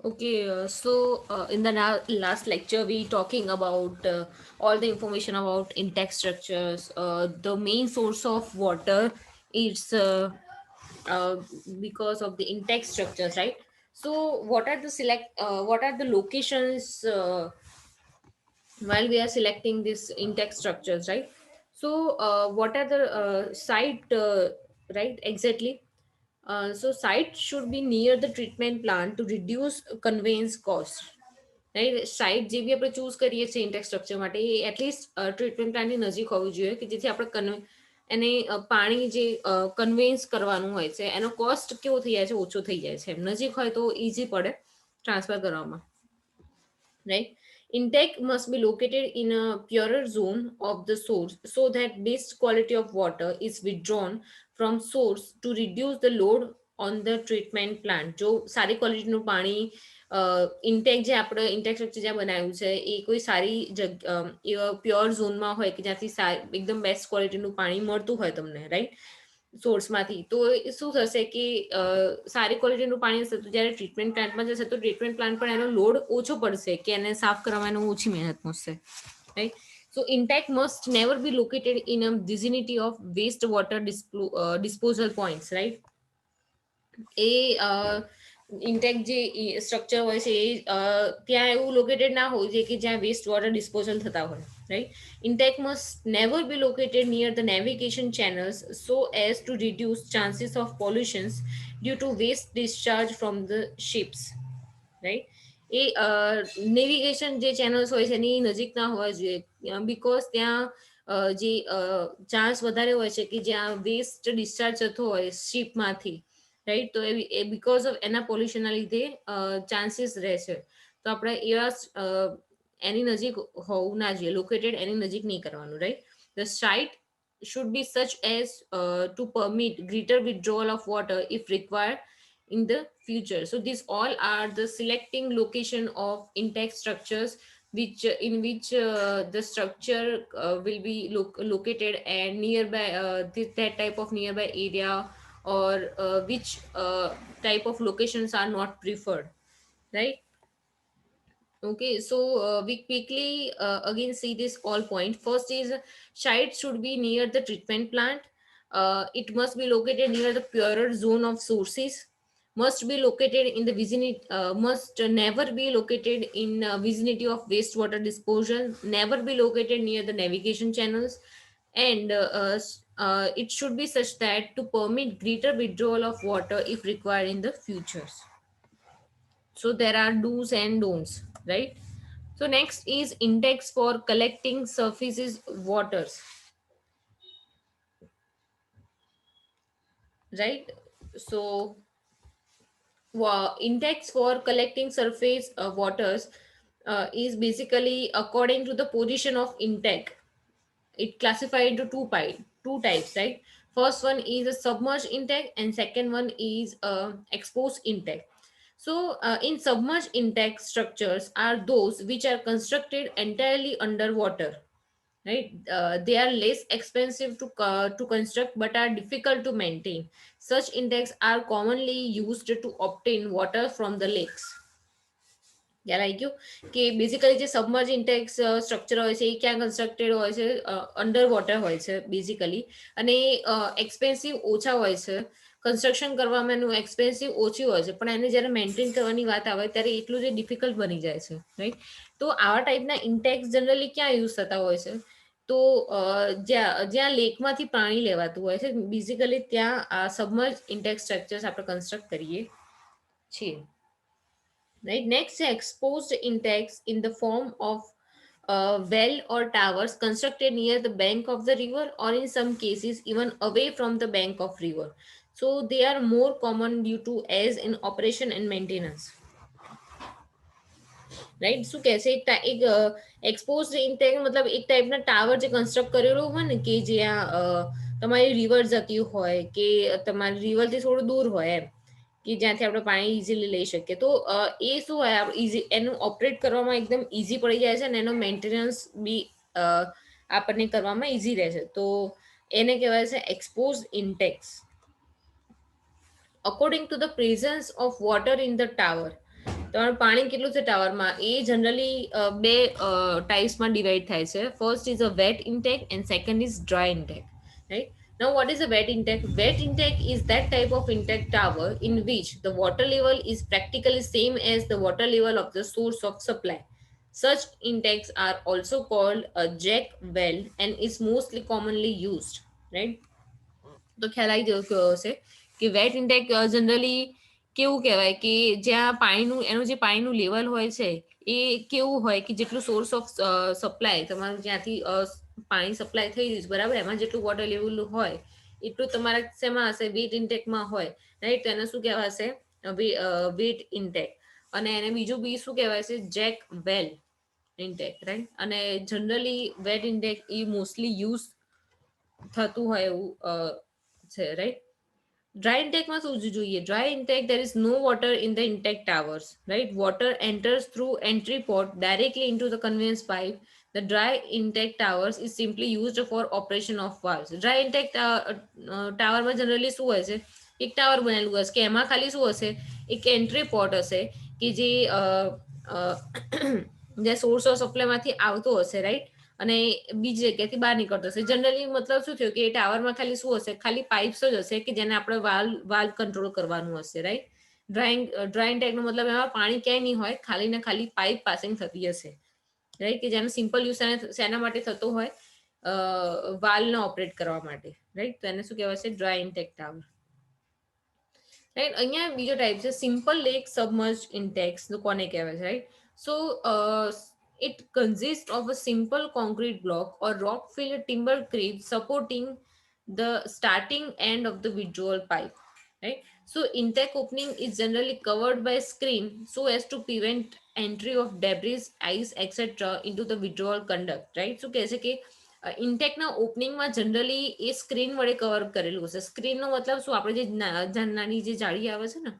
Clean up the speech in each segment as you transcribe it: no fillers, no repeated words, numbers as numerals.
Okay, in the last lecture, we talking about all the information about intact structures. The main source of water is uh, because of the intact structures, right? So, what are the locations while we are selecting this intact structures, right? So, what are the site, right? Exactly. Site should be near the treatment plant to reduce conveyance cost. Right site જે બી આપણે choose કરીએ છીએ intake structure માટે એ at least treatment પ્લાન્ટની નજીક હોવી જોઈએ કે જેથી આપણે એને પાણી જે કન્વેન્સ કરવાનું હોય છે એનો કોસ્ટ કેવો થઈ જાય છે ઓછો થઈ જાય છે નજીક હોય તો ઇઝી પડે ટ્રાન્સફર કરવામાં right? Intake must be located in a purer zone of the source so that best quality of water is withdrawn from source to reduce the load on the treatment plant. જો સારી ક્વોલિટીનું પાણી intake જે આપણે intake structure જ્યાં બનાવ્યું છે એ કોઈ સારી પ્યોર ઝોનમાં હોય કે જ્યાંથી એકદમ બેસ્ટ ક્વોલિટીનું પાણી મળતું હોય તમને રાઈટ સોર્સમાંથી તો શું થશે કે સારી ક્વોલિટીનું પાણી હશે તો જ્યારે ટ્રીટમેન્ટ પ્લાન્ટમાં જશે તો ટ્રીટમેન્ટ પ્લાન્ટ પણ એનો લોડ ઓછો પડશે કે એને સાફ કરવામાં ઓછી મહેનત પહોંચશે right so intake must never be located in a vicinity of wastewater disposal points right A intake જે સ્ટ્રક્ચર હોય છે એ ત્યાં એવું લોકેટેડ ના હોવું જોઈએ કે જ્યાં વેસ્ટ વોટર ડિસ્પોઝલ થતા હોય right intake must never be located near the navigation channels so as to reduce chances of pollutions due to waste discharge from the ships right A navigation જે channels હોય છે એની નજીક ના હોવા જોઈએ because ત્યાં જે ચાન્સ વધારે હોય છે કે જ્યાં વેસ્ટ ડિસ્ચાર્જ થતો હોય શિપમાંથી રાઈટ તો એ બીકોઝ ઓફ એના પોલ્યુશનના લીધે ચાન્સીસ રહે છે તો આપણે એવા એની નજીક હોવું ના જોઈએ લોકેટેડ એની નજીક નહીં કરવાનું write the site should be such as to permit greater withdrawal of water if required in the future. So these all are the selecting location of intact structures which in which the structure will be located and nearby that type of nearby area or which type of locations are not preferred, right? Okay, so we quickly again see this all point. First is site should be near the treatment plant. It must be located near the purer zone of sources. Must be located in the vicinity. Must never be located in vicinity of wastewater disposal. Never be located near the navigation channels, and it should be such that to permit greater withdrawal of water if required in the futures. So there are do's and don'ts, right? So next is index for collecting surfaces waters, right? So index for collecting surface waters is basically according to the position of intake. It classified into two types, right? First one is a submerged intake and second one is a exposed intake. So in submerged intake structures are those which are constructed entirely underwater, right? They are less expensive to construct but are difficult to maintain. Such intakes are commonly used to obtain water from the lakes. યાદ આવી ગયું કે basically જે submerge Intex structure હોય છે એ ક્યાં constructed હોય છે અંડર વોટર હોય છે બેઝિકલી અને એક્સપેન્સિવ ઓછા હોય છે કન્સ્ટ્રક્શન કરવામાં એનું એક્સપેન્સિવ ઓછી હોય છે પણ એને જ્યારે મેન્ટેન કરવાની વાત આવે ત્યારે એટલું જ ડિફિકલ્ટ બની જાય છે રાઈટ તો આવા ટાઈપના ઇન્ટેક્સ જનરલી ક્યાં યુઝ થતા હોય છે તો જ્યાં લેકમાંથી પાણી લેવાતું હોય છે બેઝિકલી ત્યાં આ સબમર્જ ઇન્ટેક્સ સ્ટ્રક્ચર્સ આપણે કન્સ્ટ્રક્ટ કરીએ છીએ. Right. Next, exposed intakes in the form of well or towers constructed near the bank of the river or in some cases even away from the bank of river. So they are more common due to as in operation and maintenance. Right શું કહે છે એક expose intake મતલબ એક ટાઈપના tower જે construct કરેલો હોય ને કે જ્યાં તમારી રિવર જતી હોય કે તમારી રિવરથી થોડું દૂર હોય એમ કે જ્યાંથી આપણે પાણી ઇઝીલી લઈ શકીએ તો એ શું હોય ઇઝી એનું ઓપરેટ કરવામાં એકદમ ઇઝી પડી જાય છે અને એનો મેન્ટેનન્સ બી આપણને કરવામાં ઇઝી રહેશે તો એને કહેવાય છે expose Intex. According to the presence of water in the tower, તમારું પાણી કેટલું છે ટાવરમાં એ જનરલી બે ટાઈપ્સમાં ડિવાઈડ થાય છે. First is a wet intake and second is dry intake, right? Now, what is a wet intake? Wet intake is that type of intake tower in which the water level is practically same as the water level of the source of supply. Such intakes are also called a jack well and is mostly commonly used, right? તો ખ્યાલ આવી ગયો હશે કે wet intake generally કેવું કહેવાય કે જ્યાં પાણીનું એનું જે પાણીનું લેવલ હોય છે એ કેવું હોય કે જેટલું સોર્સ ઓફ સપ્લાય તમારું જ્યાંથી પાણી સપ્લાય થઈ રહ્યું છે બરાબર એમાં જેટલું વોટર લેવલ હોય એટલું તમારા શેમાં હશે વેટ ઇન્ટેકમાં હોય, રાઈટ? તો એને શું કહેવાશે વેટ ઇન્ટેક. અને એને બીજું બી શું કહેવાય છે જેક વેલ ઇન્ટેક, રાઈટ? અને જનરલી વેટ ઇન્ટેક એ મોસ્ટલી યુઝ થતું હોય એવું છે, રાઈટ? Dry intake માં શું જોઈએ? Dry intake, there is no water in the intake towers, right? Water enters through entry port directly into the conveyance pipe. The dry intake towers is simply used for operation of valves. Dry intake tower માં generally શું હોય છે? એક tower બનેલું હશે કે એમાં ખાલી શું હશે? એક એન્ટ્રી પોર્ટ હશે કે જે જે સોર્સ ઓફ સપ્લાયમાંથી આવતો હશે, રાઈટ? અને બીજી જગ્યાથી બહાર નીકળતો હશે. જનરલી મતલબ શું થયું કે એ ટાવરમાં ખાલી શું હશે? ખાલી પાઇપ્સ જ હશે કે જેને આપણે વાલ્વ કંટ્રોલ કરવાનું હશે, રાઈટ? ડ્રાય ઇન્ટેકનો મતલબ એમાં પાણી ક્યાંય નહીં હોય, ખાલી ને ખાલી પાઇપ પાસિંગ થતી હશે, રાઈટ? કે જેનો સિમ્પલ યુઝ શેના માટે થતો હોય? વાલ્વને ઓપરેટ કરવા માટે, રાઈટ? તો એને શું કહેવાય છે? Dry intake tower, right? અહીંયા બીજો ટાઈપ છે સિમ્પલ લેક સબમર્જ ઇન્ટેક્સ. તો કોને કહેવાય છે, right? So it consists of a simple concrete block or rock filled timber crib supporting the starting end of the withdrawal pipe, right? So intake opening is generally covered by screen so as to prevent entry of debris, ice, etc. into the withdrawal conduct, right? So કહે છે કે ઇન્ટેકના ઓપનિંગમાં generally એ screen વડે cover કરેલું હશે. સ્ક્રીનનો મતલબ શું? આપણે જે નાની જે જાળી આવે છે ને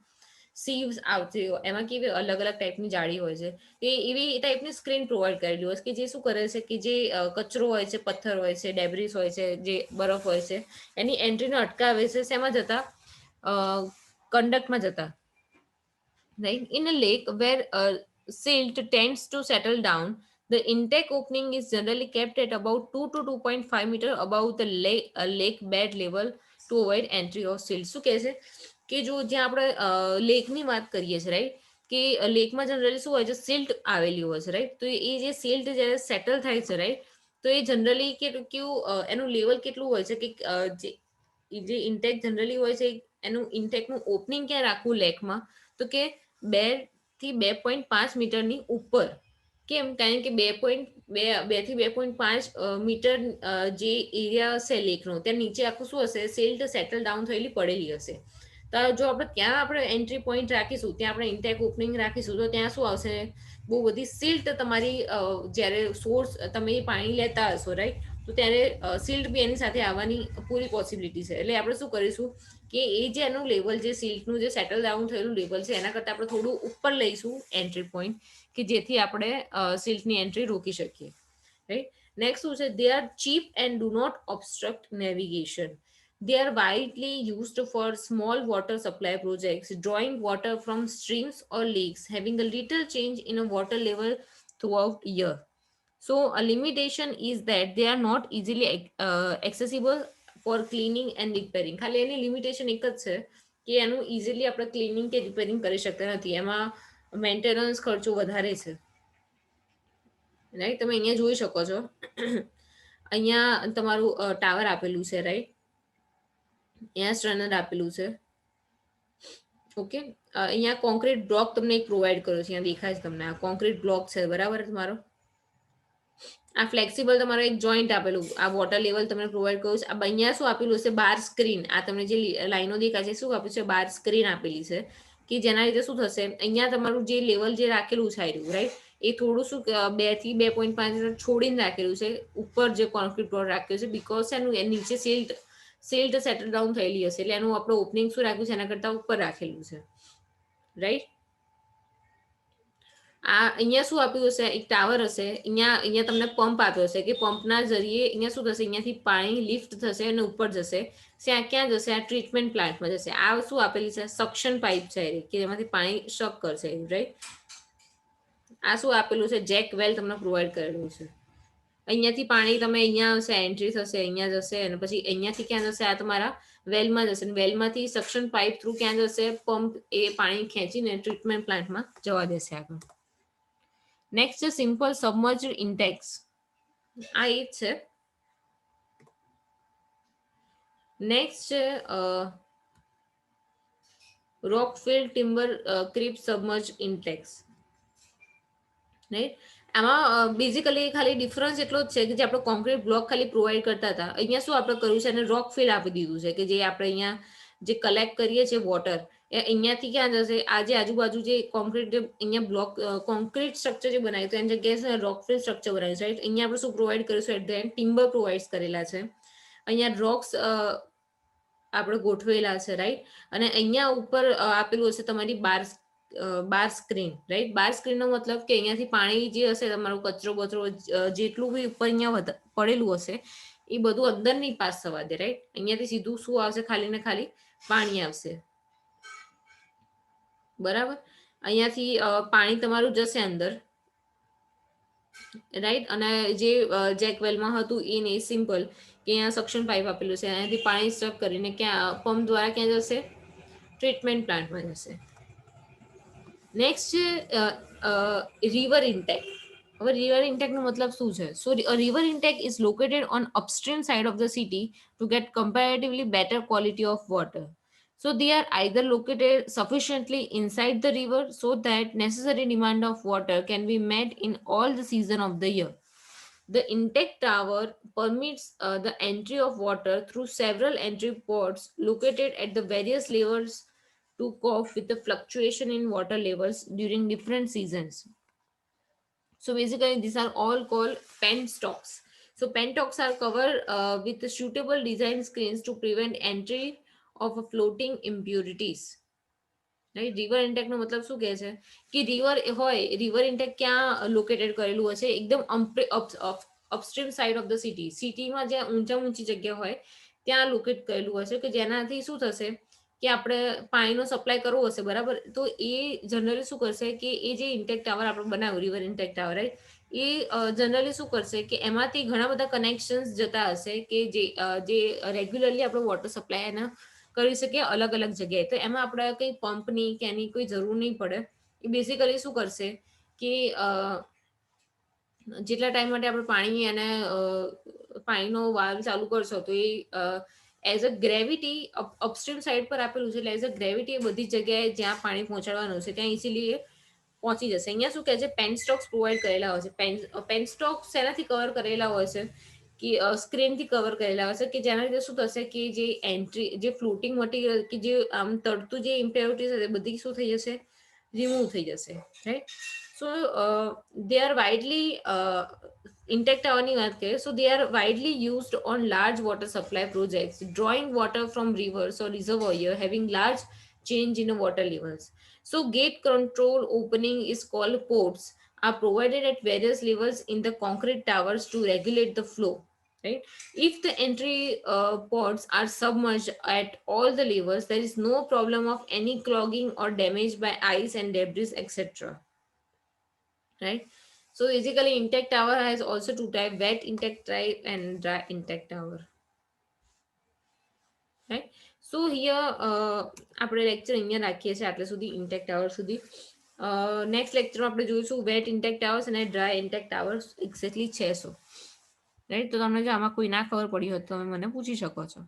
સીવ્સ આવતી હોય એમાં કેવી અલગ અલગ ટાઈપની જાળી હોય છે એ એવી ટાઈપની સ્ક્રીન પ્રોવાઈડ કરેલી હોય છે કે જે શું કરે છે કે જે કચરો હોય છે, પથ્થર હોય છે, ડેબ્રિસ હોય છે, જે બરફ હોય છે એની એન્ટ્રીને અટકાવે છે. શેમાં જતા? કંડક્ટમાં જતા, right? In a lake where silt tends to settle down, the intake opening is generally kept at about 2 to 2.5 meter above the lake bed level to avoid entry of silt. શું કહે છે કે જો જ્યાં આપણે લેકની વાત કરીએ છીએ, રાઈટ? કે લેકમાં જનરલી શું હોય છે? સિલ્ટ આવેલી હોય છે, રાઈટ? તો એ જે સિલ્ટ જ્યારે સેટલ થાય છે, રાઈટ? તો એ જનરલી કેવું એનું લેવલ કેટલું હોય છે કે જે ઇન્ટેક જનરલી હોય છે એનું ઇન્ટેકનું ઓપનિંગ ક્યાં રાખવું લેકમાં? તો કે 2 થી 2.5 મીટરની ઉપર. કેમ? કારણ કે 2 થી 2.5 મીટર જે એરિયા હશે લેકનો ત્યાં નીચે આખું શું હશે? સિલ્ટ સેટલ ડાઉન થયેલી પડેલી હશે. તો જો આપણે ત્યાં આપણે એન્ટ્રી પોઈન્ટ રાખીશું, ત્યાં આપણે ઇન્ટેક ઓપનિંગ રાખીશું, તો ત્યાં શું આવશે? બહુ બધી સિલ્ટ તમારી જ્યારે સોર્સ તમે પાણી લેતા હશો, રાઈટ? તો ત્યારે સિલ્ટ બી એની સાથે આવવાની પૂરી પોસિબિલિટી છે. એટલે આપણે શું કરીશું કે એ જે એનું લેવલ જે સિલ્ટનું જે સેટલ ડાઉન થયેલું લેવલ છે એના કરતાં આપણે થોડું ઉપર લઈશું એન્ટ્રી પોઈન્ટ કે જેથી આપણે સિલ્ટની એન્ટ્રી રોકી શકીએ, રાઈટ? નેક્સ્ટ શું છે? They are cheap and do not obstruct navigation. They are widely used for small water supply projects, drawing water from streams or lakes, having a little change in a water level throughout year. So a limitation is that they are not easily accessible for cleaning and repairing. ખાલી એની limitation એક જ છે કે એનું easily આપણે cleaning કે repairing કરી શકતા નથી, એમાં મેન્ટેનન્સ ખર્ચો વધારે છે, રાઈટ? તમે અહીંયા જોઈ શકો છો અહીંયા તમારું ટાવર આપેલું છે, રાઈટ? અહીંયા સ્ટ્રનર આપેલું છે, ઓકે? અહીંયા કોન્ક્રીટ બ્લોક તમને એક પ્રોવાઈડ કર્યો છે, અહીંયા દેખાય છે તમને આ કોન્ક્રીટ બ્લોક છે, બરાબર? તમારો આ ફ્લેક્સિબલ તમારો એક જોઈન્ટ આપેલું, આ વોટર લેવલ તમને પ્રોવાઈડ કર્યું છે. આ અહીંયા શું આપેલું છે? બાર સ્ક્રીન. આ તમને જે લાઈનો દેખાય છે શું આપ્યું છે? બાર સ્ક્રીન આપેલી છે કે જેના લીધે શું થશે? અહીંયા તમારું જે લેવલ જે રાખેલું છે આર્યું, રાઈટ? એ થોડું શું 2 થી 2.5 છોડીને રાખેલું છે ઉપર જે કોન્ક્રીટ બ્લોક રાખ્યું છે, બીકોઝ એનું નીચે સિલ્ટ સેટલ ડાઉન થયેલી હશે એટલે એનું આપણે ઓપનિંગ શું રાખ્યું છે? એના કરતાં ઉપર રાખેલું છે, રાઈટ? આ અહીંયા શું આપ્યું હશે? એક ટાવર હશે, અહીંયા તમને પંપ આપ્યો હશે કે પંપના જરીએ અહીંયા શું થશે? અહીંયાથી પાણી લિફ્ટ થશે અને ઉપર જશે. ત્યાં ક્યાં જશે? આ ટ્રીટમેન્ટ પ્લાન્ટમાં જશે. આ શું આપેલી છે? સક્શન પાઇપ છે કે જેમાંથી પાણી શક કરશે, રાઈટ? આ શું આપેલું છે? જેક વેલ તમને પ્રોવાઈડ કરેલું છે. અહીંયાથી પાણી તમે અહીંયા હશે, એન્ટ્રી થશે, અહીંયા જશે, અને પછી અહીંયાથી ક્યાં જશે? આ તમારા વેલમાં જશે. વેલમાંથી સક્શન પાઇપ થ્રુ ક્યાં જશે? પંપ એ પાણી ખેંચીને ટ્રીટમેન્ટ પ્લાન્ટમાં જવા દેશે આગળ. નેક્સ્ટ છે સિમ્પલ સબમર્જ્ડ ઇન્ટેક્સ. આ એ જ છે. નેક્સ્ટ છે રોકફિલ timber creep submerge Intex. Right. આમાં બેઝિકલી ખાલી ડિફરન્સ એટલો જ છે કે જે આપણે કોન્ક્રીટ બ્લોક ખાલી પ્રોવાઈડ કરતા હતા, અહીંયા શું આપણે કર્યું છે અને રોક ફિલ આપી દીધું છે કે જે આપણે અહીંયા જે કલેક્ટ કરીએ છીએ વોટર એ અહીંયાથી ક્યાં જશે? આ જે આજુબાજુ જે કોન્ક્રીટ જે અહીંયા બ્લોક કોન્ક્રીટ સ્ટ્રક્ચર જે બનાવ્યું તો એની જગ્યાએ રોક ફિલ સ્ટ્રક્ચર બનાવ્યું છે. રાઈટ. અહીંયા આપણે શું પ્રોવાઈડ કરીશું? At the end timber provide કરેલા છે. અહીંયા રોક્સ આપણે ગોઠવેલા છે. રાઈટ. અને અહીંયા ઉપર આપેલું હશે તમારી બાર સ્ક્રીન. રાઈટ. બાર સ્ક્રીનનો મતલબ કે અહીંયાથી પાણી જે હશે તમારું કચરો બચરો જેટલું બી ઉપર અહીંયા પડેલું હશે એ બધું અંદર નહીં પાસ થવા દે. રાઈટ. અહીંયાથી સીધું શું આવશે? ખાલી ને ખાલી પાણી આવશે. બરાબર. અહીંયાથી પાણી તમારું જશે અંદર. રાઈટ. અને જે જેકવેલમાં હતું એ નહીં, સિમ્પલ કે અહીંયા સક્શન પાઇપ આપેલું છે, અહીંયાથી પાણી સ્ટક કરીને ક્યાં પંપ દ્વારા ક્યાં જશે? ટ્રીટમેન્ટ પ્લાન્ટમાં જશે. નેક્સ્ટ છે રિવર ઇન્ટેક. હવે રિવર ઇન્ટેકનો મતલબ શું છે? So river intake is located on upstream side of the city to get comparatively better quality of water. So they are either located sufficiently inside the river so that necessary demand of water can be met in all the season of the year. The intake tower permits the entry of water through several entry ports located at the various levels to cope with the fluctuation in water levels during different seasons. So basically, these are all called penstocks. So penstocks are covered with suitable design screens to prevent entry of floating impurities. Right. River ઇન્ટેકનો મતલબ શું કહે છે કે river હોય, river intake ક્યાં located કરેલું હશે? એકદમ upstream side of the city. સિટીમાં જ્યાં ઊંચી જગ્યા હોય ત્યાં લોકેટ કરેલું હશે કે જેનાથી શું થશે કે આપણે પાણીનો સપ્લાય કરવો હશે. બરાબર. તો એ જનરલી શું કરશે કે એ જે ઇન્ટેક ટાવર આપણે બનાવ્યું, રિવર ઇન્ટેક ટાવર, રાઈટ, એ જનરલી શું કરશે કે એમાંથી ઘણા બધા કનેક્શન્સ જતા હશે કે જે રેગ્યુલરલી આપણે વોટર સપ્લાય એના કરી શકીએ અલગ અલગ જગ્યાએ. તો એમાં આપણે કંઈ પંપની કે એની કોઈ જરૂર નહીં પડે. એ બેઝિકલી શું કરશે કે જેટલા ટાઈમ માટે આપણે પાણી અને પાણીનો વાલ્વ ચાલુ કરશો તો એ as a gravity upstream side પર આપેલું છે, એટલે એઝ અ ગ્રેવિટી એ બધી જગ્યાએ જ્યાં પાણી પહોંચાડવાનું છે ત્યાં ઇઝીલી એ પહોંચી જશે. અહીંયા શું કહે છે? પેનસ્ટોક્સ પ્રોવાઈડ કરેલા હોય છે. પેનસ્ટોક્સ શેનાથી કવર કરેલા હોય છે કે સ્ક્રીનથી કવર કરેલા હશે કે જેના લીધે શું થશે કે જે એન્ટ્રી જે ફ્લોટિંગ મટીરિયલ કે જે આમ તરતું જે ઇમ્પ્યોરિટીઝ હશે બધી શું થઈ જશે? રિમૂવ થઈ જશે. Right. So they are widely intake ટાવરની વાત કરીએ, so they are widely used on large water supply projects drawing water from rivers or reservoir having large change in the water levels. So gate control opening is called ports are provided at various levels in the concrete towers to regulate the flow. Right. If the entry ports are submerged at all the levels, there is no problem of any clogging or damage by ice and debris, etc. Right. So basically, intake tower has also two types: wet intake type and dry intake tower. Right. So here આપણે lecture અહીંયા રાખીએ છીએ આટલે સુધી intake tower સુધી. Next લેક્ચરમાં આપણે જોઈશું વેટ ઇન્ટેક ટાવર્સ અને ડ્રાય ઇન્ટેક ટાવર્સ એક્ઝેક્ટલી છે શું. રાઈટ. તો તમને જો આમાં કોઈ ના ખબર પડી હોય તો તમે મને પૂછી શકો છો.